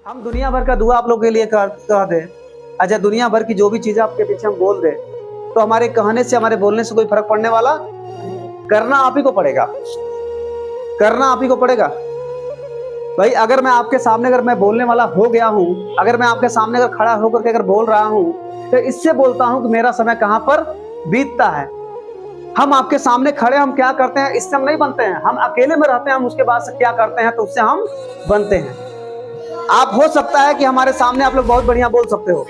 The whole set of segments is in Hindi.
हम दुनिया भर का दुआ आप लोग के लिए कह दे। अच्छा, दुनिया भर की जो भी चीजें आपके पीछे हम बोल दे, तो हमारे कहने से, हमारे बोलने से कोई फर्क पड़ने वाला? करना आप ही को पड़ेगा, करना आप ही को पड़ेगा भाई। अगर मैं आपके सामने, अगर मैं बोलने वाला हो गया हूं, अगर मैं आपके सामने अगर खड़ा होकर के अगर बोल रहा हूं, तो इससे बोलता हूं कि मेरा समय कहां पर बीतता है। हम आपके सामने खड़े, हम क्या करते हैं, इससे हम नहीं बनते हैं। हम अकेले में रहते हैं, हम उसके बाद से क्या करते हैं, तो उससे हम बनते हैं। आप हो सकता है कि हमारे सामने आप लोग बहुत बढ़िया बोल सकते हो,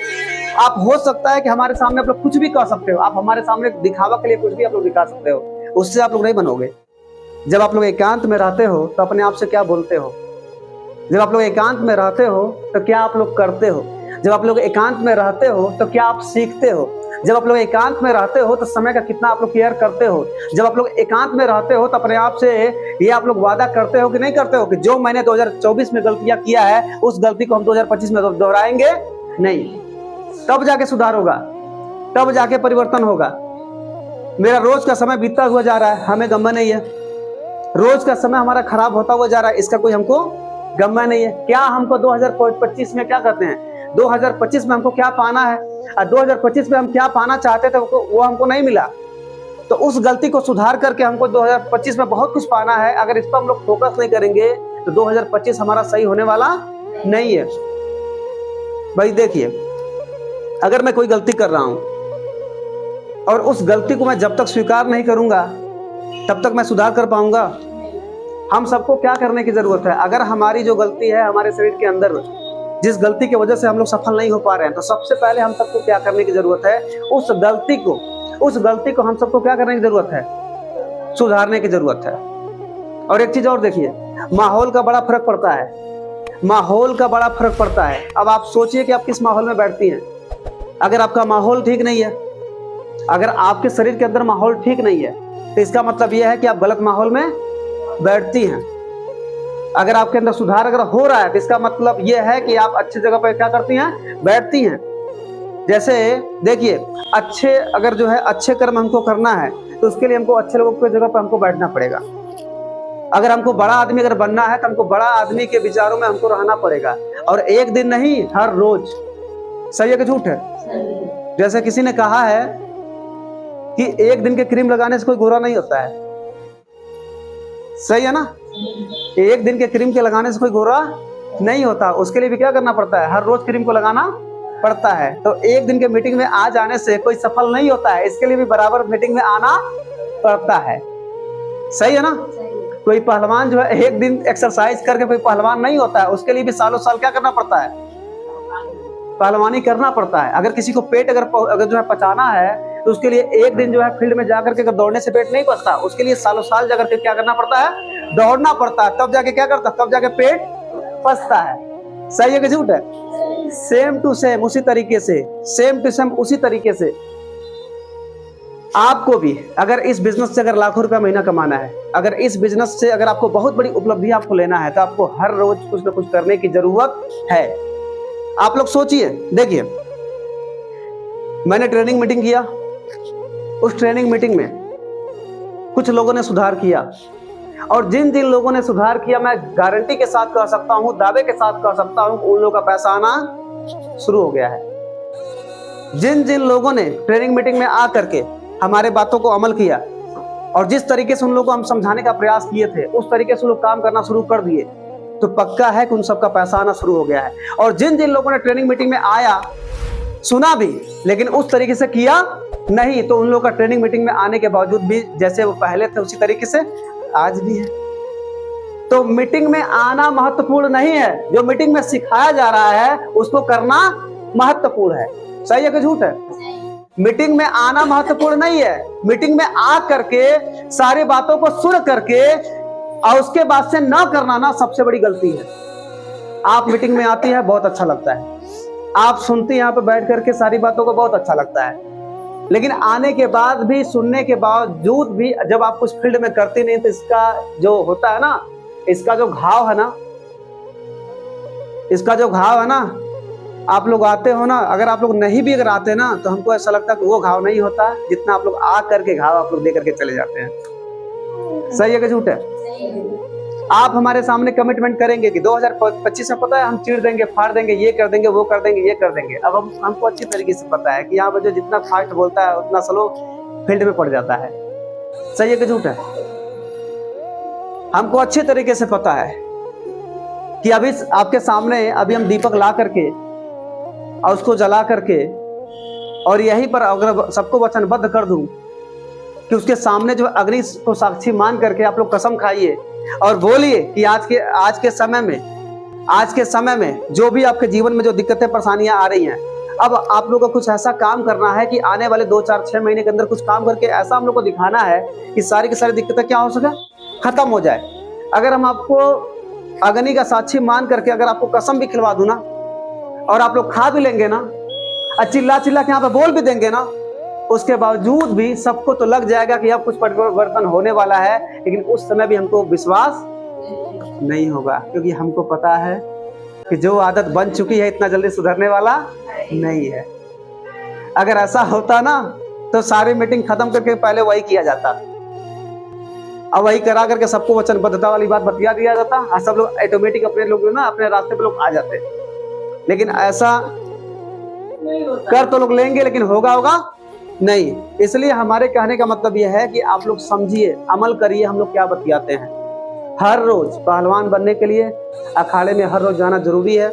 आप हो सकता है कि हमारे सामने आप लोग कुछ भी कह सकते हो, आप हमारे सामने दिखावा के लिए कुछ भी आप लोग दिखा सकते हो, उससे आप लोग नहीं बनोगे। जब आप लोग एकांत में रहते हो तो अपने आप से क्या बोलते हो, जब आप लोग एकांत में रहते हो तो क्या आप लोग करते हो, जब आप लोग एकांत में रहते हो तो क्या आप सीखते हो, जब आप लोग एकांत में रहते हो तो समय का कितना आप लोग केयर करते हो, जब आप लोग एकांत में रहते हो तो अपने आप से ये आप लोग वादा करते हो कि नहीं करते हो कि जो मैंने 2024 में गलतियां किया है उस गलती को हम 2025 में दोहराएंगे नहीं। तब जाके सुधार होगा, तब जाके परिवर्तन होगा। मेरा रोज का समय बीतता हुआ जा रहा है, हमें गम नहीं है। रोज का समय हमारा खराब होता हुआ जा रहा है, इसका कोई हमको गम नहीं है। क्या हमको 2025 में क्या करते हैं, 2025 में हमको क्या पाना है, और 2025 में हम क्या पाना चाहते थे वो हमको नहीं मिला। तो उस गलती को सुधार करके हमको 2025 में बहुत कुछ पाना है। अगर इस पर हम लोग फोकस नहीं करेंगे तो 2025 हमारा सही होने वाला नहीं है भाई। देखिए, अगर मैं कोई गलती कर रहा हूं और उस गलती को मैं जब तक स्वीकार नहीं करूंगा तब तक मैं सुधार कर पाऊंगा? हम सबको क्या करने की जरूरत है, अगर हमारी जो गलती है हमारे शरीर के अंदर, जिस गलती की वजह से हम लोग सफल नहीं हो पा रहे हैं, तो सबसे पहले हम सबको क्या करने की जरूरत है, उस गलती को हम सबको क्या करने की जरूरत है, सुधारने की जरूरत है। और एक चीज और देखिए, माहौल का बड़ा फर्क पड़ता है, माहौल का बड़ा फर्क पड़ता है। अब आप सोचिए कि आप किस माहौल में बैठती हैं। अगर आपका माहौल ठीक नहीं है, अगर आपके शरीर के अंदर माहौल ठीक नहीं है, तो इसका मतलब यह है कि आप गलत माहौल में बैठती हैं। अगर आपके अंदर सुधार अगर हो रहा है तो इसका मतलब यह है कि आप अच्छी जगह पर क्या करती हैं, बैठती हैं। जैसे देखिए, अच्छे अगर जो है अच्छे कर्म हमको करना है तो उसके लिए हमको अच्छे लोगों की जगह पर हमको बैठना पड़ेगा। अगर हमको बड़ा आदमी अगर बनना है तो हमको बड़ा आदमी के विचारों में हमको रहना पड़ेगा, और एक दिन नहीं, हर रोज। सही है कि झूठ है? जैसे किसी ने कहा है कि एक दिन के क्रीम लगाने से कोई गोरा नहीं होता है। सही है ना? एक दिन के क्रीम के लगाने से कोई गोरा नहीं होता, उसके लिए भी क्या करना पड़ता है, हर रोज क्रीम को लगाना पड़ता है। तो एक दिन के मीटिंग में आ जाने से कोई सफल नहीं होता है, इसके लिए भी बराबर मीटिंग में आना पड़ता है। सही है ना? कोई पहलवान जो है एक दिन एक्सरसाइज करके कोई पहलवान नहीं होता है, उसके लिए भी सालों साल क्या करना पड़ता है, पहलवानी करना पड़ता है। अगर किसी को पेट अगर जो है पचाना है तो उसके लिए एक दिन जो है फील्ड में जाकर के अगर दौड़ने से पेट नहीं पचता, उसके लिए सालों साल जाकर के क्या करना पड़ता है, दौड़ना पड़ता है, तब जाके क्या करता है, तब जाके पेट पचता है। सही है कि झूठ है? सेम टू सेम उसी तरीके से, सेम टू सेम उसी तरीके से आपको भी अगर इस बिजनेस से अगर लाखों रुपया महीना कमाना है, अगर इस बिजनेस से अगर आपको बहुत बड़ी उपलब्धि आपको लेना है, तो आपको हर रोज कुछ ना कुछ करने की जरूरत है। आप लोग सोचिए, देखिए, मैंने ट्रेनिंग मीटिंग किया, उस ट्रेनिंग मीटिंग में कुछ लोगों ने सुधार किया, और जिन जिन लोगों ने सुधार किया, मैं गारंटी के साथ कह सकता हूं, दावे के साथ कह सकता हूं, उन लोगों का पैसा आना शुरू हो गया है। जिन जिन लोगों ने ट्रेनिंग मीटिंग में आकर के हमारे बातों को अमल किया, और जिस तरीके से उन लोगों को हम समझाने का प्रयास किए थे, उस तरीके से लोग काम करना शुरू कर दिए, तो पक्का है कि उन सबका पैसा आना शुरू हो गया है। और जिन जिन लोगों ने ट्रेनिंग मीटिंग में आया, सुना भी, लेकिन उस तरीके से किया नहीं, तो उन लोगों का ट्रेनिंग मीटिंग में आने के बावजूद भी जैसे वो पहले थे उसी तरीके से आज भी है। तो मीटिंग में आना महत्वपूर्ण नहीं है, जो मीटिंग में सिखाया जा रहा है उसको करना महत्वपूर्ण है। सही है कि झूठ है? मीटिंग में आना महत्वपूर्ण नहीं है, मीटिंग में आ करके सारी बातों को सुन करके और उसके बाद से ना करना ना सबसे बड़ी गलती है। आप मीटिंग में आती है, बहुत अच्छा लगता है, आप सुनती हैं यहाँ पे बैठ करके सारी बातों को, बहुत अच्छा लगता है, लेकिन आने के बाद भी, सुनने के बावजूद भी जब आप कुछ फील्ड में करती नहीं, तो इसका जो होता है ना, इसका जो घाव है ना, इसका जो घाव है ना, आप लोग आते हो ना, अगर आप लोग नहीं भी अगर आते ना, तो हमको ऐसा लगता है कि वो घाव नहीं होता जितना आप लोग आ करके घाव आप लोग दे करके चले जाते हैं। सही है कि झूठ है? आप हमारे सामने कमिटमेंट करेंगे कि 2025 में पता है हम चीर देंगे, फाड़ देंगे, ये कर देंगे, वो कर देंगे, ये कर देंगे। अब हमको अच्छी तरीके से पता है कि यहाँ पर जो जितना फास्ट बोलता है उतना स्लो फील्ड में पड़ जाता है। सही है कि झूठ है? हमको अच्छे तरीके से पता है कि अभी आपके सामने अभी हम दीपक ला करके और उसको जला करके और यहीं पर अगर सबको वचनबद्ध कर दूं कि उसके सामने जो अग्नि को साक्षी मान करके आप लोग कसम खाइए और बोलिए कि आज के समय में जो भी आपके जीवन में जो दिक्कतें परेशानियां आ रही हैं, अब आप लोगों को कुछ ऐसा काम करना है कि आने वाले 2, 4, 6 महीने के अंदर कुछ काम करके ऐसा हम लोग को दिखाना है कि सारी की सारी दिक्कतें क्या हो सके, खत्म हो जाए। अगर हम आपको अग्नि का साक्षी मान करके अगर आपको कसम भी खिलवा दूं ना और आप लोग खा भी लेंगे ना, चिल्ला चिल्ला के यहाँ पे बोल भी देंगे ना, उसके बावजूद भी सबको तो लग जाएगा कि अब कुछ परिवर्तन होने वाला है, लेकिन उस समय भी हमको विश्वास नहीं होगा, क्योंकि हमको पता है कि जो आदत बन चुकी है इतना जल्दी सुधरने वाला नहीं है। अगर ऐसा होता ना तो सारी मीटिंग खत्म करके पहले वही किया जाता, अब वही करा करके सबको वचनबद्धता वाली बात बतिया दिया जाता और सब लोग ऑटोमेटिक अपने लोग ना अपने रास्ते पे लोग आ जाते। लेकिन ऐसा कर तो लोग लेंगे, लेकिन होगा नहीं। इसलिए हमारे कहने का मतलब यह है कि आप लोग समझिए, अमल करिए हम लोग क्या बतियाते हैं। हर रोज पहलवान बनने के लिए अखाड़े में हर रोज जाना जरूरी है।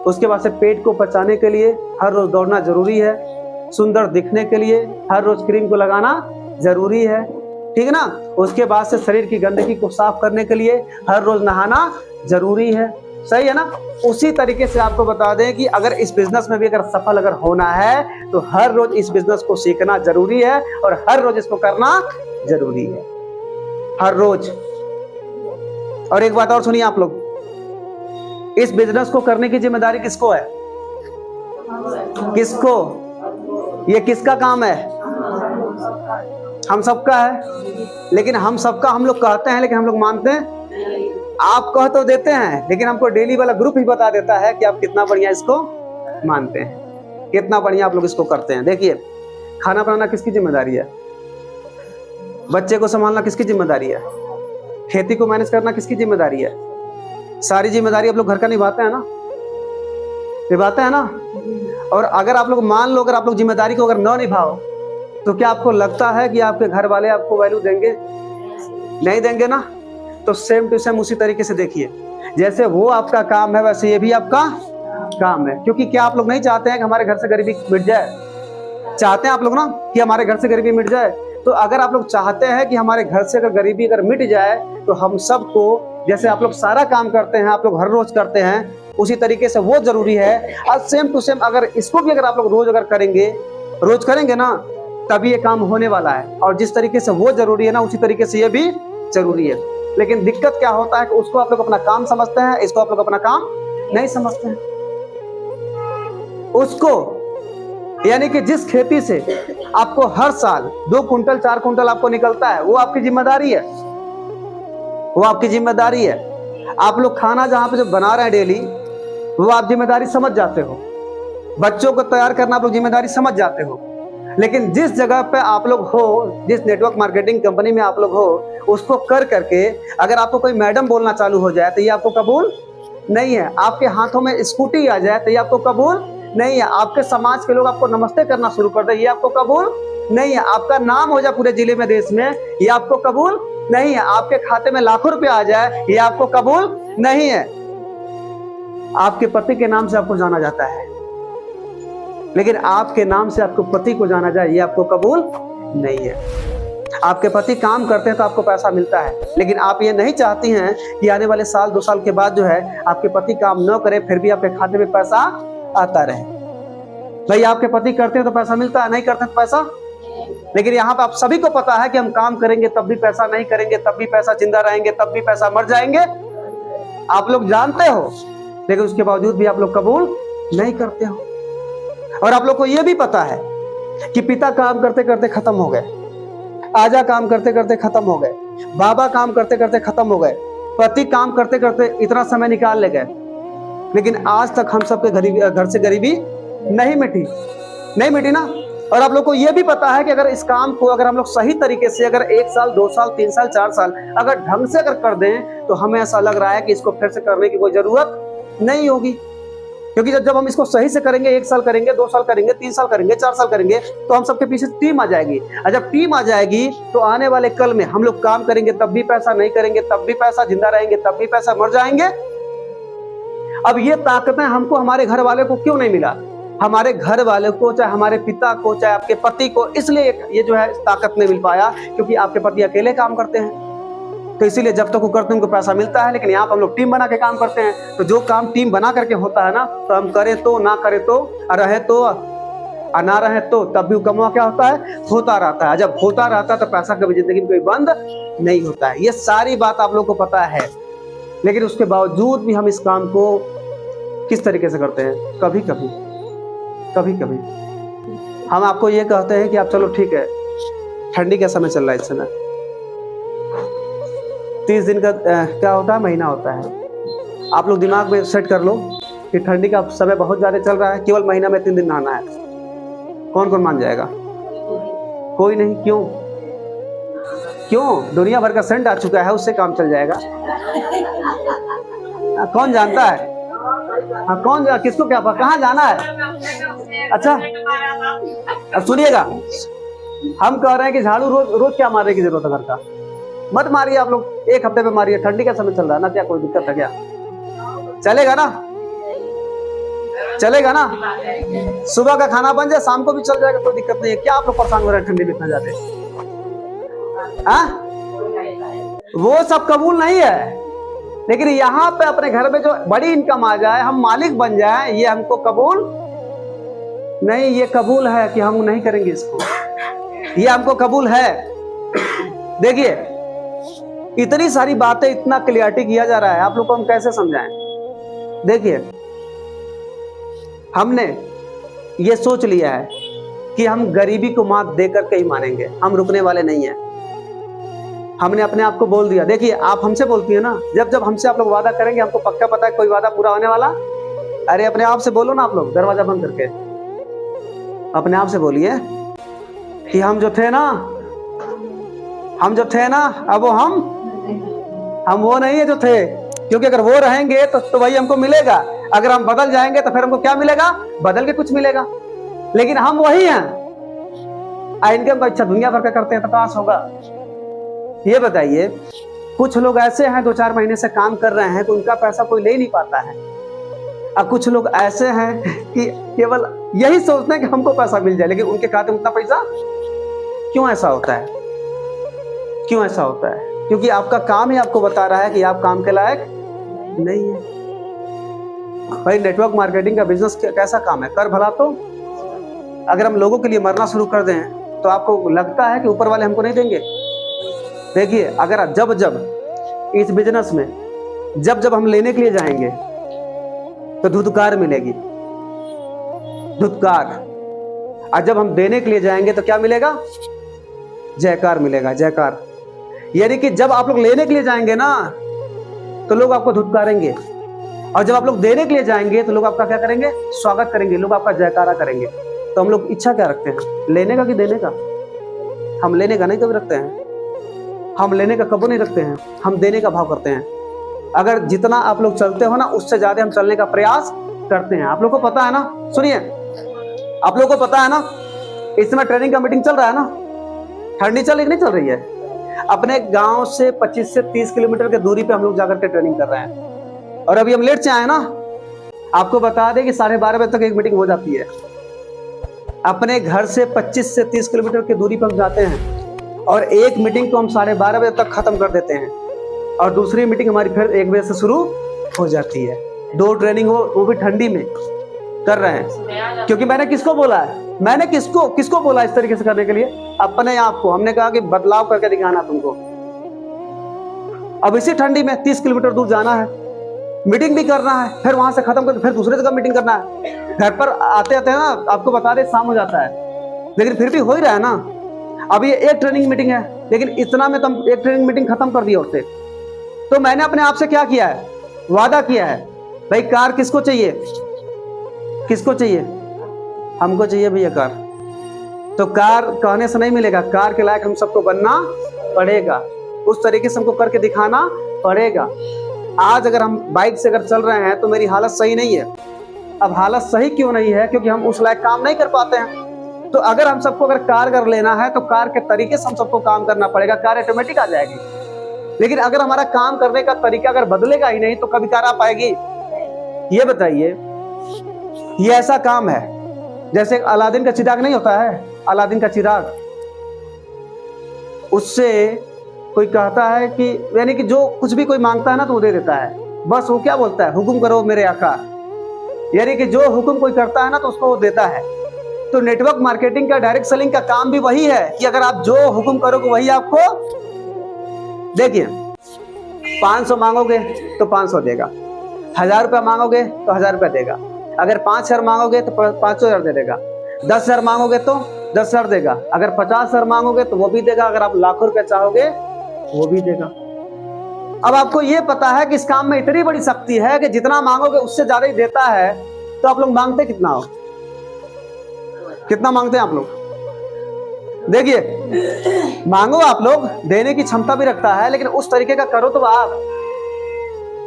उसके बाद से पेट को पचाने के लिए हर रोज दौड़ना जरूरी है। सुंदर दिखने के लिए हर रोज क्रीम को लगाना जरूरी है, ठीक है ना। उसके बाद से शरीर की गंदगी को साफ करने के लिए हर रोज नहाना जरूरी है। सही है ना। उसी तरीके से आपको बता दें कि अगर इस बिजनेस में भी अगर सफल अगर होना है तो हर रोज इस बिजनेस को सीखना जरूरी है और हर रोज इसको करना जरूरी है, हर रोज। और एक बात और सुनिए आप लोग, इस बिजनेस को करने की जिम्मेदारी किसको है? किसको? ये किसका काम है? हम सबका है। लेकिन हम सबका हम लोग कहते हैं, लेकिन हम लोग मानते हैं? आप कह तो देते हैं, लेकिन हमको डेली वाला ग्रुप ही बता देता है कि आप कितना बढ़िया इसको मानते हैं, कितना बढ़िया आप लोग इसको करते हैं। देखिए, खाना बनाना किसकी जिम्मेदारी है? बच्चे को संभालना किसकी जिम्मेदारी है? खेती को मैनेज करना किसकी जिम्मेदारी है? सारी जिम्मेदारी आप लोग घर का निभाते हैं ना, निभाते हैं ना। और अगर आप लोग मान लो, अगर आप लोग जिम्मेदारी को अगर न निभाओ तो क्या आपको लगता है कि आपके घर वाले आपको वैल्यू देंगे? नहीं देंगे ना। तो सेम टू सेम उसी तरीके से देखिए, जैसे वो आपका काम है वैसे ये भी आपका काम है। क्योंकि क्या आप लोग नहीं चाहते हैं कि हमारे घर से गरीबी मिट जाए? चाहते हैं आप लोग ना कि हमारे घर से गरीबी मिट जाए। तो अगर आप लोग चाहते हैं कि हमारे घर से अगर गरीबी अगर मिट जाए तो हम सबको, जैसे आप लोग सारा काम करते हैं, आप लोग हर रोज करते हैं, उसी तरीके से वो जरूरी है। और सेम टू सेम अगर इसको भी अगर आप लोग रोज अगर करेंगे, रोज करेंगे ना, तभी ये काम होने वाला है। और जिस तरीके से वो जरूरी है ना, उसी तरीके से ये भी जरूरी है। लेकिन दिक्कत क्या होता है कि उसको आप लोग अपना काम समझते हैं, इसको आप लोग अपना काम नहीं समझते हैं। उसको यानी कि जिस खेती से आपको हर साल 2 कुंटल 4 कुंटल आपको निकलता है, वो आपकी जिम्मेदारी है, वो आपकी जिम्मेदारी है। आप लोग खाना जहां पे जो बना रहे हैं डेली, वो आप जिम्मेदारी समझ जाते हो। बच्चों को तैयार करना आप लोग जिम्मेदारी समझ जाते हो। लेकिन जिस जगह पे आप लोग हो, जिस नेटवर्क मार्केटिंग कंपनी में आप लोग हो, उसको कर करके अगर आपको कोई मैडम बोलना चालू हो जाए तो ये आपको कबूल नहीं है। आपके हाथों में स्कूटी आ जाए तो ये आपको कबूल नहीं है। आपके समाज के लोग आपको नमस्ते करना शुरू कर दे, ये आपको कबूल नहीं है। आपका नाम हो जाए पूरे जिले में, देश में, ये आपको कबूल नहीं है। आपके खाते में लाखों रुपए आ जाए, ये आपको कबूल नहीं है। आपके पति के नाम से आपको जाना जाता है, लेकिन आपके नाम से आपको पति को जाना जाए, ये आपको कबूल नहीं है। आपके पति काम करते हैं तो आपको पैसा मिलता है, लेकिन आप ये नहीं चाहती हैं कि आने वाले साल 2 साल के बाद जो है आपके पति काम न करे फिर भी आपके खाते में पैसा आता रहे। भाई आपके पति करते हैं तो पैसा मिलता है, नहीं करते तो पैसा। लेकिन यहाँ पे आप सभी को पता है कि हम काम करेंगे तब भी पैसा, नहीं करेंगे तब भी पैसा, जिंदा रहेंगे तब भी पैसा, मर जाएंगे, आप लोग जानते हो। लेकिन उसके बावजूद भी आप लोग कबूल नहीं करते हो। और आप लोग को यह भी पता है कि पिता काम करते करते खत्म हो गए, आजा काम करते करते खत्म हो गए, बाबा काम करते करते खत्म हो गए, पति काम करते करते इतना समय निकाल ले गए, लेकिन आज तक हम सबके घर से गरीबी नहीं मिटी ना। और आप लोग को यह भी पता है कि अगर इस काम को अगर हम लोग सही तरीके से अगर 1 साल 2 साल 3 साल 4 साल अगर ढंग से अगर कर दें तो हमें ऐसा लग रहा है कि इसको फिर से करने की कोई जरूरत नहीं होगी। क्योंकि जब हम इसको सही से करेंगे, 1 साल करेंगे, 2 साल करेंगे, 3 साल करेंगे, 4 साल करेंगे, तो हम सबके पीछे टीम आ जाएगी। और जब टीम आ जाएगी तो आने वाले कल में हम लोग काम करेंगे तब भी पैसा, नहीं करेंगे तब भी पैसा, जिंदा रहेंगे तब भी पैसा, मर जाएंगे। अब ये ताकतें हमको हमारे घर वाले को क्यों नहीं मिला? हमारे घर वाले को, चाहे हमारे पिता को, चाहे आपके पति को, इसलिए ये जो है ताकत नहीं मिल पाया क्योंकि आपके पति अकेले काम करते हैं। तो इसीलिए जब तक वो करते हैं उनको पैसा मिलता है। लेकिन यहाँ पर हम लोग टीम बना के काम करते हैं, तो जो काम टीम बना करके होता है ना, तो हम करें तो, ना करें तो, रहे तो, ना रहे तो, तब भी कमावा क्या होता है, होता रहता है। जब होता रहता है तो पैसा कभी जिंदगी में कोई बंद नहीं होता है। ये सारी बात आप लोग को पता है, लेकिन उसके बावजूद भी हम इस काम को किस तरीके से करते हैं? कभी कभी हम आपको ये कहते हैं कि आप चलो ठीक है, ठंडी का समय चल रहा है, इस समय 30 दिन का क्या होता है, महीना होता है। आप लोग दिमाग में सेट कर लो कि ठंडी का समय बहुत ज़्यादा चल रहा है, केवल महीना में 3 दिन नहाना है। कौन कौन मान जाएगा? कोई नहीं। क्यों? दुनिया भर का सेंट आ चुका है, उससे काम चल जाएगा। कौन जानता है? कौन, किसको क्या पता कहाँ जाना है? अच्छा, अब सुनिएगा, हम कह रहे हैं कि झाड़ू रोज क्या मारने की जरूरत है घर का? मत मारिए आप लोग, 1 हफ्ते में मारिए। ठंडी का समय चल रहा है ना, क्या कोई दिक्कत है क्या? चलेगा ना? चलेगा ना? सुबह का खाना बन जाए, शाम को भी चल जाएगा, कोई दिक्कत नहीं है। क्या आप लोग परेशान हो रहे हैं ठंडी में इतना ज्यादा? वो सब कबूल नहीं है, लेकिन यहाँ पे अपने घर में जो बड़ी इनकम आ जाए, हम मालिक बन जाए, ये हमको कबूल नहीं। ये कबूल है कि हम नहीं करेंगे इसको, ये हमको कबूल है। देखिए, इतनी सारी बातें, इतना क्लियरिटी किया जा रहा है, आप लोग को हम कैसे समझाएं? देखिए, हमने ये सोच लिया है कि हम गरीबी को मात देकर के ही मानेंगे, हम रुकने वाले नहीं हैं। हमने अपने आप को बोल दिया। देखिए, आप हमसे बोलती है ना, जब हमसे आप लोग वादा करेंगे, हमको पक्का पता है कोई वादा पूरा होने वाला। अरे अपने आप से बोलो ना, आप लोग दरवाजा बंद करके अपने आप से बोलिए कि हम जो थे ना, अब वो हम वो नहीं है जो थे। क्योंकि अगर वो रहेंगे तो वही हमको मिलेगा। अगर हम बदल जाएंगे तो फिर हमको क्या मिलेगा? बदल के कुछ मिलेगा। लेकिन हम वही हैं। इनकम का इच्छा दुनिया भर का करते हैं तो कहां से होगा? ये बताइए, कुछ लोग ऐसे हैं 2-4 महीने से काम कर रहे हैं तो उनका पैसा कोई ले नहीं पाता है। अब कुछ लोग ऐसे हैं कि केवल यही सोचते हैं कि हमको पैसा मिल जाए, लेकिन उनके खाते में उतना पैसा क्यों ऐसा होता है? क्यों ऐसा होता है? क्योंकि आपका काम ही आपको बता रहा है कि आप काम के लायक नहीं है। भाई, नेटवर्क मार्केटिंग का बिजनेस कैसा काम है? कर भला तो। अगर हम लोगों के लिए मरना शुरू कर दें तो आपको लगता है कि ऊपर वाले हमको नहीं देंगे? देखिए, अगर जब इस बिजनेस में जब हम लेने के लिए जाएंगे तो धुतकार मिलेगी, धुतकार। और जब हम देने के लिए जाएंगे तो क्या मिलेगा? जयकार मिलेगा, जयकार। यानी कि जब आप लोग लेने के लिए जाएंगे ना तो लोग आपको धुतकारेंगे, और जब आप लोग देने के लिए जाएंगे तो लोग आपका क्या करेंगे? स्वागत करेंगे, लोग आपका जयकारा करेंगे। तो हम लोग इच्छा क्या रखते हैं? लेने का कि देने का? हम लेने का नहीं कभी रखते हैं, हम लेने का कभी नहीं रखते हैं, हम देने का भाव करते हैं। अगर जितना आप लोग चलते हो ना, उससे ज्यादा हम चलने का प्रयास करते हैं। आप लोग को पता है ना, सुनिए, आप लोग को पता है ना, इस समय ट्रेनिंग का मीटिंग चल रहा है ना, ठंडी चल रही नहीं चल रही है? अपने गांव से 25 से 30 किलोमीटर की दूरी पे हम लोग जाकर के ट्रेनिंग कर रहे हैं। और अभी हम लेट से आए ना, आपको बता दें कि 12:30 बजे तक एक मीटिंग हो जाती है। अपने घर से 25 से 30 किलोमीटर की दूरी पर हम जाते हैं और एक मीटिंग को हम 12:30 बजे तक खत्म कर देते हैं, और दूसरी मीटिंग हमारी फिर 1 बजे से शुरू हो जाती है। 2 ट्रेनिंग वो भी ठंडी में कर रहे हैं। क्योंकि मैंने किसको बोला है? मैंने किसको बोला इस तरीके से करने के लिए? अपने आप को। हमने कहा कि बदलाव करके दिखाना तुमको। अब इसी ठंडी में 30 किलोमीटर दूर जाना है, मीटिंग भी करना है, फिर वहां से खत्म कर फिर दूसरे जगह मीटिंग करना है। घर पर आते आते ना, आपको बता दे, शाम हो जाता है, लेकिन फिर भी हो ही रहा है ना। अब ये एक ट्रेनिंग मीटिंग है, लेकिन इतना में तुम एक ट्रेनिंग मीटिंग खत्म कर दिया उससे। तो मैंने अपने आप से क्या किया है? वादा किया है, भाई कार किसको चाहिए? किसको चाहिए? हमको चाहिए भैया कार। तो कार कहने से नहीं मिलेगा, कार के लायक हम सबको बनना पड़ेगा, उस तरीके से हमको करके दिखाना पड़ेगा। आज अगर हम बाइक से अगर चल रहे हैं तो मेरी हालत सही नहीं है। अब हालत सही क्यों नहीं है? क्योंकि हम उस लायक काम नहीं कर पाते हैं। तो अगर हम सबको अगर कार कर लेना है तो कार के तरीके से हम सबको काम करना पड़ेगा, कार ऑटोमेटिक आ जाएगी। लेकिन अगर हमारा काम करने का तरीका अगर बदलेगा ही नहीं तो कभी कार आ पाएगी? ये बताइए। ये ऐसा काम है जैसे अलादीन का चिराग नहीं होता है, अलादीन का चिराग, उससे कोई कहता है कि यानी कि जो कुछ भी कोई मांगता है ना तो वो दे देता है। बस वो क्या बोलता है? हुक्म करो मेरे आका। यानी कि जो हुक्म कोई करता है ना तो उसको वो देता है। तो नेटवर्क मार्केटिंग का, डायरेक्ट सेलिंग का काम भी वही है कि अगर आप जो हुक्म करोगे वही आपको, देखिए 500 मांगोगे तो 500 देगा, 1000 रुपया मांगोगे तो 1000 रुपया देगा, अगर 5000 मांगोगे तो 5000 दे देगा, 10,000 मांगोगे तो 10,000 देगा, अगर 50,000 मांगोगे तो वो भी देगा, अगर आप लाखों रुपए चाहोगे वो भी देगा। अब आपको ये पता है कि इस काम में इतनी बड़ी शक्ति है कि जितना मांगोगे उससे ज्यादा ही देता है। तो आप लोग मांगते कितना हो? कितना मांगते हैं आप लोग? देखिए, मांगो आप लोग, देने की क्षमता भी रखता है, लेकिन उस तरीके का करो तो आप।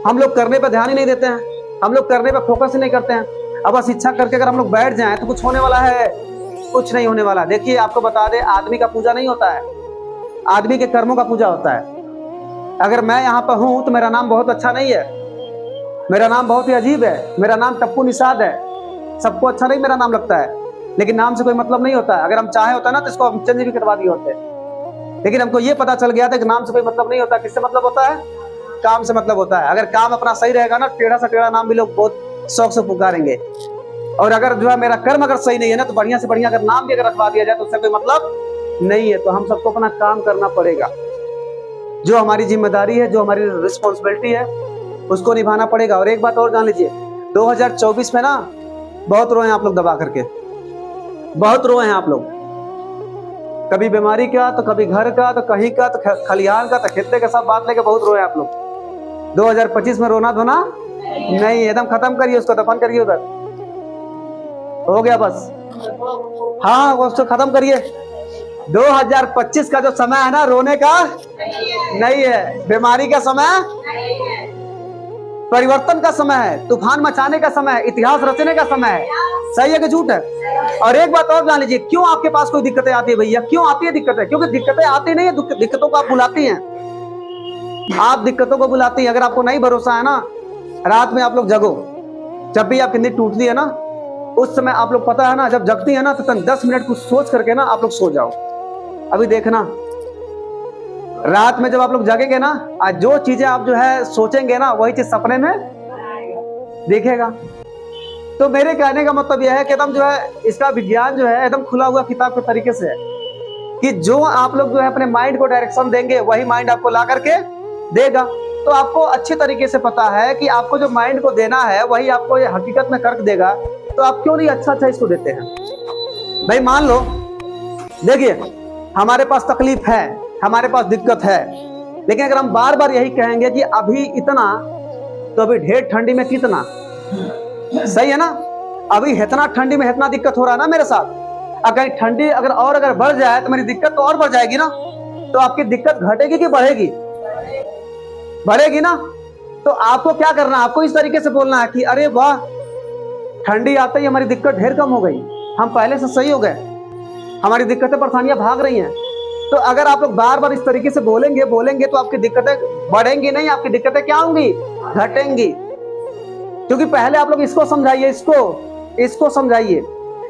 हम लोग करने पर ध्यान ही नहीं देते हैं, हम लोग करने पर फोकस ही नहीं करते हैं। अब बस इच्छा करके अगर हम लोग बैठ जाएं तो कुछ होने वाला है? कुछ नहीं होने वाला। देखिए, आपको बता दें, आदमी का पूजा नहीं होता है, आदमी के कर्मों का पूजा होता है। अगर मैं यहाँ पर हूं तो मेरा नाम बहुत अच्छा नहीं है, मेरा नाम बहुत ही अजीब है, मेरा नाम टप्पू निषाद है। सबको अच्छा नहीं मेरा नाम लगता है, लेकिन नाम से कोई मतलब नहीं होता है। अगर हम चाहे होता ना तो इसको हम चेंज भी करवा दिए होते, लेकिन हमको ये पता चल गया था कि नाम से कोई मतलब नहीं होता। किससे मतलब होता है? काम से मतलब होता है। अगर काम अपना सही रहेगा ना, टेढ़ा सा टेढ़ा नाम भी लोग बहुत शौक से पुकारेंगे। और अगर जो है मेरा कर्म अगर सही नहीं है ना तो बढ़िया से बढ़िया अगर नाम भी अगर रखवा दिया जाए तो उससे कोई मतलब नहीं है। तो हम सबको अपना काम करना पड़ेगा, जो हमारी जिम्मेदारी है, जो हमारी रिस्पॉन्सिबिलिटी है, उसको निभाना पड़ेगा। और एक बात और जान लीजिए, 2024 में ना बहुत रोए हैं आप लोग दबा करके, बहुत रोए हैं आप लोग। कभी बीमारी का, तो कभी घर का, तो कहीं का, तो खलिहान का, तो खेते का, सब बात लेके बहुत रोए आप लोग। 2025 में रोना धोना नहीं, एकदम खत्म करिए उसको, दफन करिए उधर, हो गया बस। हाँ, उसको खत्म करिए। 2025 का जो समय है ना, रोने का नहीं है, बीमारी का समय, परिवर्तन का समय है, तूफान मचाने का समय है, इतिहास रचने का समय है। सही है कि झूठ है? और एक बात और जान लीजिए, क्यों आपके पास कोई दिक्कतें आती है भैया? क्यों आती है दिक्कतें? क्योंकि दिक्कतें आती नहीं है, दिक्कतों को आप बुलाती हैं, आप दिक्कतों को बुलाती हैं। अगर आपको नहीं भरोसा है ना, रात में आप लोग जगो, जब भी आपकी नींद टूटती है ना, उस समय आप लोग, पता है ना, जब जगती है ना तो 10 मिनट कुछ सोच करके ना आप लोग सो जाओ। अभी देखना, रात में जब आप लोग जगेंगे ना, आज जो चीजें आप जो है सोचेंगे ना, वही चीज सपने में दिखेगा। तो मेरे कहने का मतलब यह है कि एकदम जो है इसका विज्ञान जो है एकदम खुला हुआ किताब के तरीके से है कि जो आप लोग जो है अपने माइंड को डायरेक्शन देंगे, वही माइंड आपको ला करके देगा। तो आपको अच्छी तरीके से पता है कि आपको जो माइंड को देना है वही आपको ये हकीकत में करके देगा। तो आप क्यों नहीं अच्छा अच्छा इसको देते हैं भाई? मान लो, देखिए, हमारे पास तकलीफ है, हमारे पास दिक्कत है, लेकिन अगर हम बार बार यही कहेंगे कि अभी इतना, तो अभी ढेर ठंडी में कितना, सही है ना? अभी इतना ठंडी में इतना दिक्कत हो रहा है ना मेरे साथ, अगर ठंडी अगर बढ़ जाए तो मेरी दिक्कत तो और बढ़ जाएगी ना। तो आपकी दिक्कत घटेगी कि बढ़ेगी? बढ़ेगी ना। तो आपको क्या करना है? आपको इस तरीके से बोलना है कि अरे वाह, ठंडी आते ही हमारी दिक्कत ढेर कम हो गई, हम पहले से सही हो गए, हमारी दिक्कतें परेशानियां भाग रही हैं। तो अगर आप लोग बार बार इस तरीके से बोलेंगे तो आपकी दिक्कतें बढ़ेंगी नहीं, आपकी दिक्कतें क्या होंगी? घटेंगी। क्योंकि पहले आप लोग इसको समझाइए, इसको समझाइए।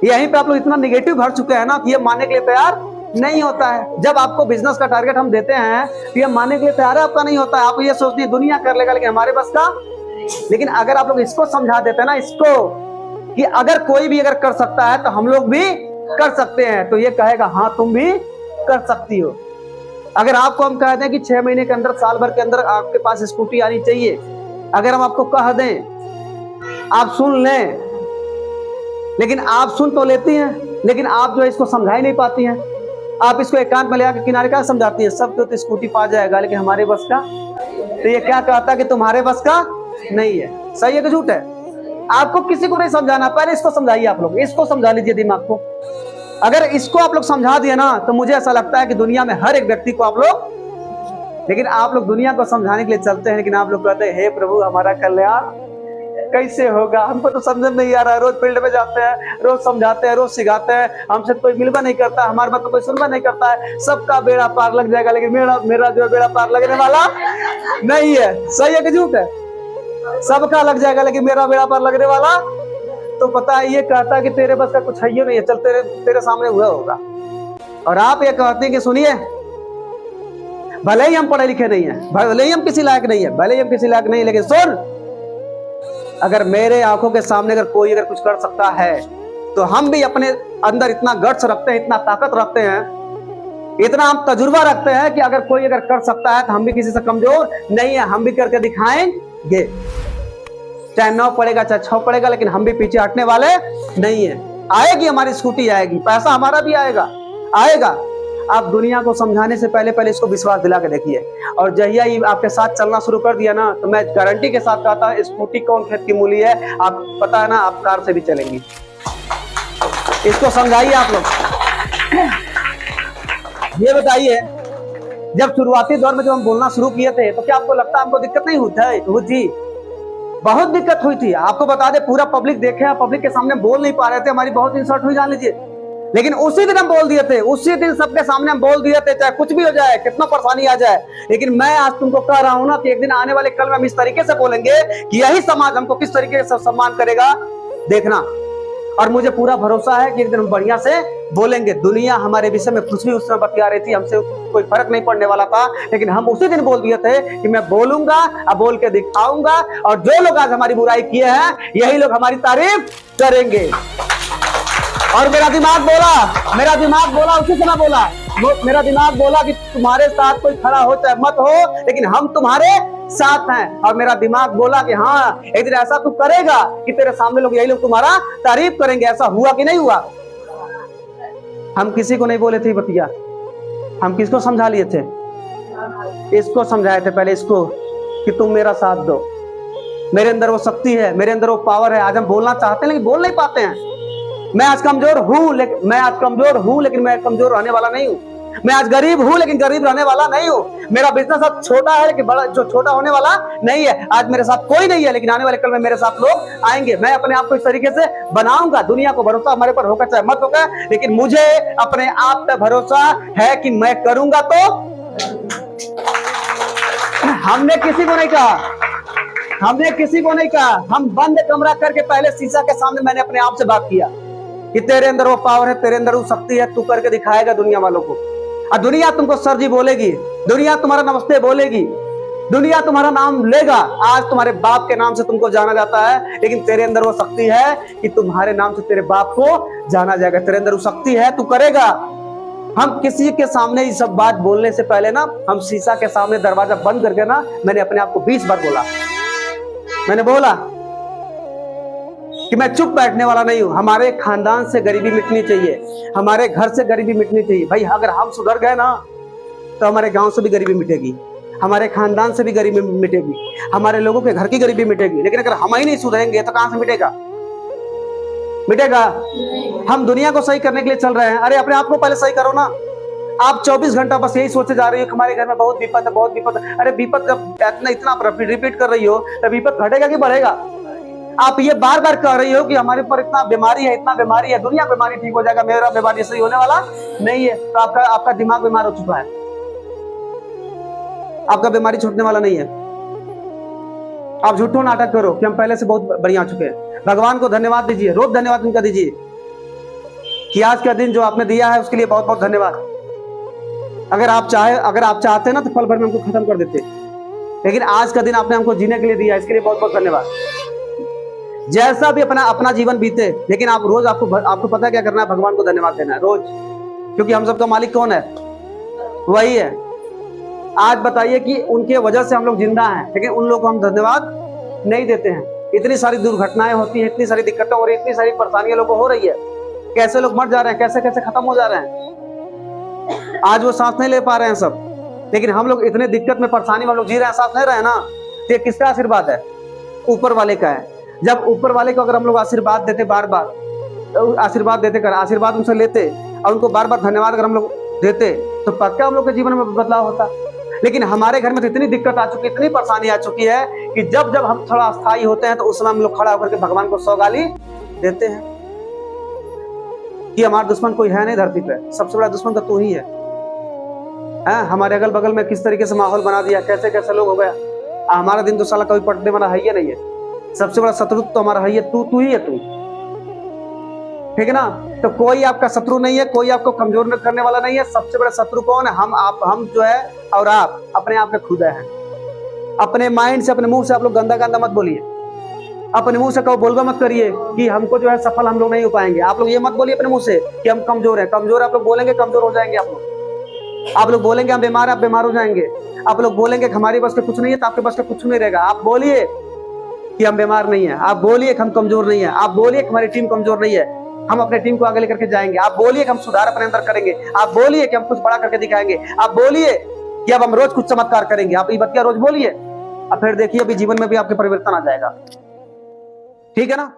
यहीं पे आप लोग इतना निगेटिव भर चुके हैं ना कि ये मानने के लिए तैयार नहीं होता है। जब आपको बिजनेस का टारगेट हम देते हैं तो ये मानने के लिए तैयार है, आपका नहीं होता है। आप ये सोचते हैं दुनिया कर लेगा, लेकिन हमारे बस का। लेकिन अगर आप लोग इसको समझा देते हैं ना, इसको, कि अगर कोई भी अगर कर सकता है तो हम लोग भी कर सकते हैं, तो ये कहेगा हाँ तुम भी कर सकती हो। अगर आपको हम कह दें कि 6 महीने के अंदर, साल भर के अंदर आपके पास स्कूटी आनी चाहिए, अगर हम आपको कह दें, आप सुन लें, लेकिन आप सुन तो लेती हैं, लेकिन आप जो है इसको समझा ही नहीं पाती हैं। आप इसको एकांत में ले आकर किनारे का समझाती हैं, सब तो स्कूटी पा जाएगा, लेकिन हमारे बस का। तो ये क्या कहता है कि तुम्हारे बस का नहीं है। सही है कि झूठ है? आपको किसी को नहीं समझाना, पहले इसको समझाइए। आप लोग इसको समझा लीजिए दिमाग को, अगर इसको आप लोग समझा दिए ना तो मुझे ऐसा लगता है कि दुनिया में हर एक व्यक्ति को आप लोग, लेकिन आप लोग दुनिया को समझाने के लिए चलते हैं, लेकिन आप लोग कहते हैं हे प्रभु हमारा कल्याण कैसे होगा, हमको तो समझ नहीं आ रहा है। रोज फील्ड में जाते हैं, रोज समझाते हैं, रोज सिखाते हैं, हमसे कोई मिलवा नहीं करता, हमारे बात तो कोई सुनवा नहीं करता है, सबका बेड़ा पार लग जाएगा, लेकिन मेरा जो बेड़ा पार लगने वाला नहीं है। सही है कि झूठ है? सबका लग जाएगा लेकिन मेरा बेड़ा पार लगने वाला, तो पता है ये कहता है कि तेरे बस का कुछ है ही नहीं है, चल तेरे सामने हुआ होगा। और आप ये कहते हैं कि सुनिए, भले ही हम पढ़े लिखे नहीं है, भले ही हम किसी लायक नहीं है, भले ही हम किसी लायक नहीं, लेकिन सुन, अगर मेरे आंखों के सामने अगर कोई अगर कुछ कर सकता है तो हम भी अपने अंदर इतना गट्स रखते हैं, इतना ताकत रखते हैं, इतना हम तजुर्बा रखते हैं कि अगर कोई अगर कर सकता है तो हम भी किसी से कमजोर नहीं है, हम भी करके दिखाएंगे। चाहे 9 पड़ेगा चाहे 6 पड़ेगा, लेकिन हम भी पीछे हटने वाले नहीं है। आएगी हमारी स्कूटी, आएगी, पैसा हमारा भी आएगा। आप दुनिया को समझाने से पहले इसको विश्वास दिला के देखिए, और जहिया ही आपके साथ चलना शुरू कर दिया ना, तो मैं गारंटी के साथ कहता हूं स्कूटी कौन खेत की मूली है, आप पता है ना, आप कार से भी चलेंगी। इसको समझाइए आप लोग। ये बताइए, जब शुरुआती दौर में जब हम बोलना शुरू किए थे तो क्या आपको लगता है हमको दिक्कत नहीं हुई? बहुत दिक्कत हुई थी। आपको बता दे, पूरा पब्लिक देखे, पब्लिक के सामने बोल नहीं पा रहे थे, हमारी बहुत इंसल्ट हुई, जान लीजिए। लेकिन उसी दिन हम बोल दिए थे, उसी दिन सबके सामने हम बोल दिए थे, चाहे कुछ भी हो जाए, कितना परेशानी आ जाए। लेकिन मैं आज तुमको कह रहा हूं ना कि एक दिन आने वाले कल में हम इस तरीके से बोलेंगे कि यही समाज हमको किस तरीके से सम्मान करेगा, देखना। और मुझे पूरा भरोसा है कि एक दिन हम बढ़िया से बोलेंगे। दुनिया हमारे विषय में कुछ भी उस समय बतिया रही थी, हमसे कोई फर्क नहीं पड़ने वाला था, लेकिन हम उसी दिन बोल दिए थे कि मैं बोलूंगा, अब बोल के दिखाऊंगा, और जो लोग आज हमारी बुराई किए हैं यही लोग हमारी तारीफ करेंगे। और मेरा दिमाग बोला उसी समय बोला, मेरा दिमाग बोला कि तुम्हारे साथ कोई खड़ा हो चाहे मत हो, लेकिन हम तुम्हारे साथ हैं। और मेरा दिमाग बोला कि हाँ, एक दिन ऐसा तू करेगा कि तेरे सामने लोग, यही लोग तुम्हारा तारीफ करेंगे। ऐसा हुआ कि नहीं हुआ? हम किसी को नहीं बोले थे बतिया, हम किसको समझा लिए थे? इसको समझाए थे पहले, इसको कि तुम मेरा साथ दो, मेरे अंदर वो शक्ति है, मेरे अंदर वो पावर है। आज हम बोलना चाहते हैं लेकिन बोल नहीं पाते हैं। मैं आज कमजोर हूं, लेकिन मैं कमजोर रहने वाला नहीं हूं। मैं आज गरीब हूं, लेकिन गरीब रहने वाला नहीं हूं। मेरा बिजनेस अब छोटा है, लेकिन बड़ा जो छोटा होने वाला नहीं है। आज मेरे साथ कोई नहीं है, लेकिन आने वाले कल में मेरे साथ लोग आएंगे। मैं अपने आप को इस तरीके से बनाऊंगा। दुनिया को भरोसा हमारे पर होगा चाहे मत होगा, लेकिन मुझे अपने आप पे भरोसा है कि मैं करूंगा। तो हमने किसी को नहीं कहा, हम बंद कमरा करके पहले शीशा के सामने मैंने अपने आप से बात किया कि तेरे अंदर वो पावर है, तेरे अंदर वो शक्ति है, तू करके दिखाएगा दुनिया वालों को। और दुनिया तुमको सर जी बोलेगी, दुनिया तुम्हारा नमस्ते बोलेगी, दुनिया तुम्हारा नाम लेगा। आज तुम्हारे बाप के नाम से तुमको जाना जाता है, लेकिन तेरे अंदर वो शक्ति है कि तुम्हारे नाम से तेरे बाप को जाना जाएगा। तेरे अंदर वो शक्ति है, तू करेगा। हम किसी के सामने ये सब बात बोलने से पहले ना, हम शीशा के सामने दरवाजा बंद करके ना, मैंने अपने आप को 20 बार बोला। मैंने बोला कि मैं चुप बैठने वाला नहीं हूं। हमारे खानदान से गरीबी मिटनी चाहिए, हमारे घर से गरीबी मिटनी चाहिए। भाई अगर हम सुधर गए ना तो हमारे गांव से भी गरीबी मिटेगी, हमारे खानदान से भी गरीबी मिटेगी, हमारे लोगों के घर की गरीबी मिटेगी। लेकिन अगर हम ही नहीं सुधरेंगे तो कहां से मिटेगा? हम दुनिया को सही करने के लिए चल रहे हैं। अरे अपने आप को पहले सही करो ना। आप 24 घंटा बस यही सोचे जा रही हो कि हमारे घर में बहुत विपद है, बहुत विपद है। अरे विपद जब इतना रिपीट कर रही हो तो विपद घटेगा कि बढ़ेगा? आप ये बार बार कह रही हो कि हमारे पर इतना बीमारी है, दुनिया बीमारी ठीक हो जाएगा, मेरा बीमारी सही होने वाला नहीं है। तो आपका दिमाग बीमार हो चुका है, आपका बीमारी छूटने वाला नहीं है। आप झूठों नाटक करो कि हम पहले से बहुत बढ़िया चुके हैं। भगवान को धन्यवाद दीजिए, रोज धन्यवाद उनका दीजिए कि आज का दिन जो आपने दिया है उसके लिए बहुत बहुत धन्यवाद। अगर आप चाहते ना तो पल भर में हमको खत्म कर देते, लेकिन आज का दिन आपने हमको जीने के लिए दिया, इसके लिए बहुत बहुत धन्यवाद। जैसा भी अपना जीवन बीते, लेकिन आप रोज आपको पता है क्या करना है? भगवान को धन्यवाद देना है रोज, क्योंकि हम सबका मालिक कौन है? वही है। आज बताइए कि उनके वजह से हम लोग जिंदा हैं, लेकिन उन लोगों को हम धन्यवाद नहीं देते हैं। इतनी सारी दुर्घटनाएं होती हैं, इतनी सारी दिक्कतें हो रही है, इतनी सारी परेशानियां लोगों को हो रही है, कैसे लोग मर जा रहे हैं, कैसे कैसे खत्म हो जा रहे हैं। आज वो सांस नहीं ले पा रहे हैं सब, लेकिन हम लोग इतने दिक्कत में परेशानी में हम लोग जी रहे हैं, सांस ले रहे हैं ना। तो ये किसका आशीर्वाद है? ऊपर वाले का है। जब ऊपर वाले को अगर हम लोग आशीर्वाद देते, बार बार आशीर्वाद देते कर आशीर्वाद उनसे लेते, और उनको बार बार धन्यवाद अगर हम लोग देते तो पक्का हम लोग के जीवन में बदलाव होता। लेकिन हमारे घर में तो इतनी दिक्कत आ चुकी है, इतनी परेशानी आ चुकी है कि जब जब हम थोड़ा अस्थायी होते हैं तो उस समय हम लोग खड़ा होकर के भगवान को 100 गाली देते हैं कि हमारा दुश्मन कोई है नहीं धरती पे, सबसे बड़ा दुश्मन तो तू ही है। हमारे अगल बगल में किस तरीके से माहौल बना दिया, कैसे कैसे लोग हो गया। हमारा दिन तो साला कभी पटने वाला है ही नहीं है। सबसे बड़ा शत्रु तो हमारा है, तू ही है तू, ठीक है ना। तो कोई आपका शत्रु नहीं है, कोई आपको कमजोर करने वाला नहीं है। सबसे बड़ा शत्रु कौन है? हम जो है और आप अपने आप में खुदा है। अपने माइंड से, अपने मुंह से आप लोग गंदा गंदा मत बोलिए। अपने मुंह से कहो बोलबा मत करिए कि हमको जो है सफल हम लोग नहीं हो पाएंगे। आप लोग ये मत बोलिए अपने मुंह से कि हम कमजोर हैं। कमजोर आप लोग बोलेंगे कमजोर हो जाएंगे आप लोग बोलेंगे हम बीमार, आप बीमार हो जाएंगे। आप लोग बोलेंगे कि हमारी बस का कुछ नहीं है, तो आपके बस का कुछ नहीं रहेगा। आप बोलिए कि हम बीमार नहीं है, आप बोलिए कि हम कमजोर नहीं है, आप बोलिए कि हमारी टीम कमजोर नहीं है, हम अपने टीम को आगे लेकर के जाएंगे। आप बोलिए कि हम सुधार अपने अंदर करेंगे। आप बोलिए कि हम कुछ बड़ा करके दिखाएंगे। आप बोलिए कि अब हम रोज कुछ चमत्कार करेंगे। आप ये बतिया रोज बोलिए, अब फिर देखिए अभी जीवन में भी आपके परिवर्तन आ जाएगा, ठीक है ना।